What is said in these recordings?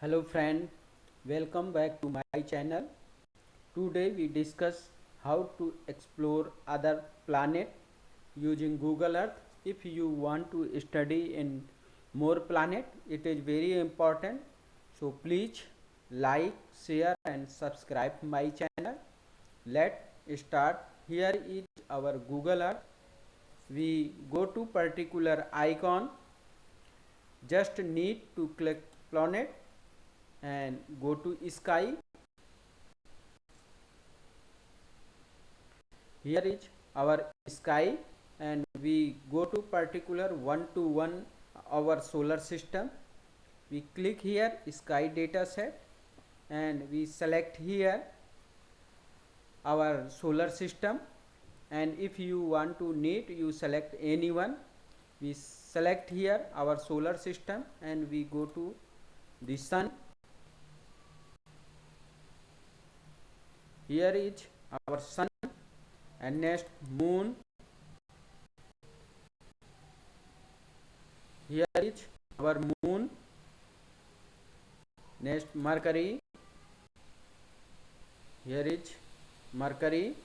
Hello friend, welcome back to my channel. Today we discuss how to explore other planet using Google Earth. If you want to study in more planet, it is very important. So please like, share and subscribe my channel. Let's start. Here is our Google Earth. We go to particular icon, just need to click planet and go to sky. Here is our sky and we go to particular one to one our solar system. We click here sky data set and we select here our solar system, and if you want to need you select any one. We select here our solar system and we go to the sun. Here is our sun and next moon. Here is our moon. Next Mercury. Here is Mercury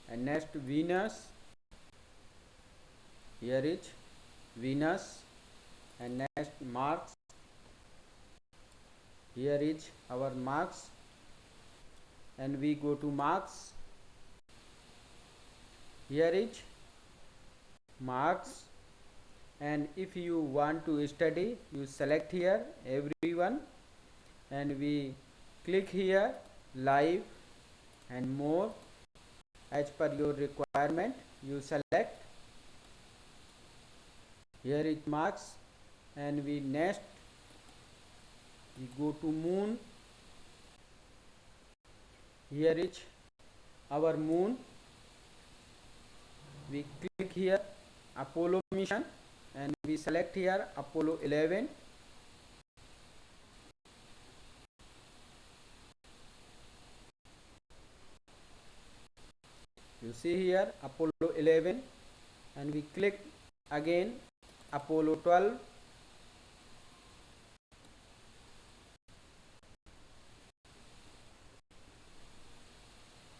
and next Venus. Here is Venus and next Mars. Here is our Mars and we go to Mars. Here is Mars, and if you want to study you select here everyone and we click here live and more. As per your requirement you select. Here is Mars and we next we go to moon. Here is our moon. We click here Apollo mission and we select here Apollo 11. You see here Apollo 11 and we click again Apollo 12.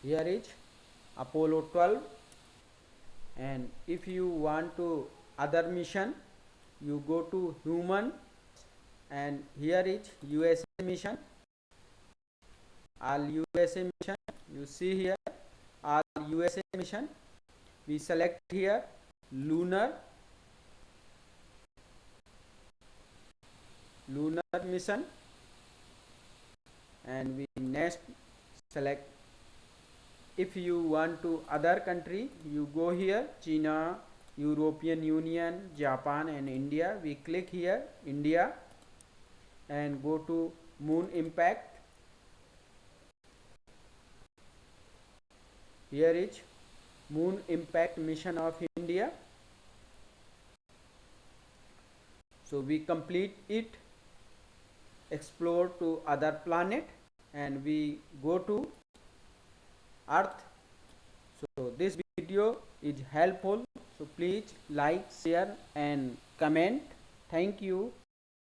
Here is Apollo 12, and if you want to other mission you go to human and here is USA mission, all USA mission. You see here all USA mission. We select here lunar mission and we next select. If you want to other country you go here China, European Union, Japan and India. We click here India and go to moon impact. Here is moon impact mission of India. So we complete it, explore to other planet and we go to Earth. So this video is helpful, so please like, share and comment. Thank you.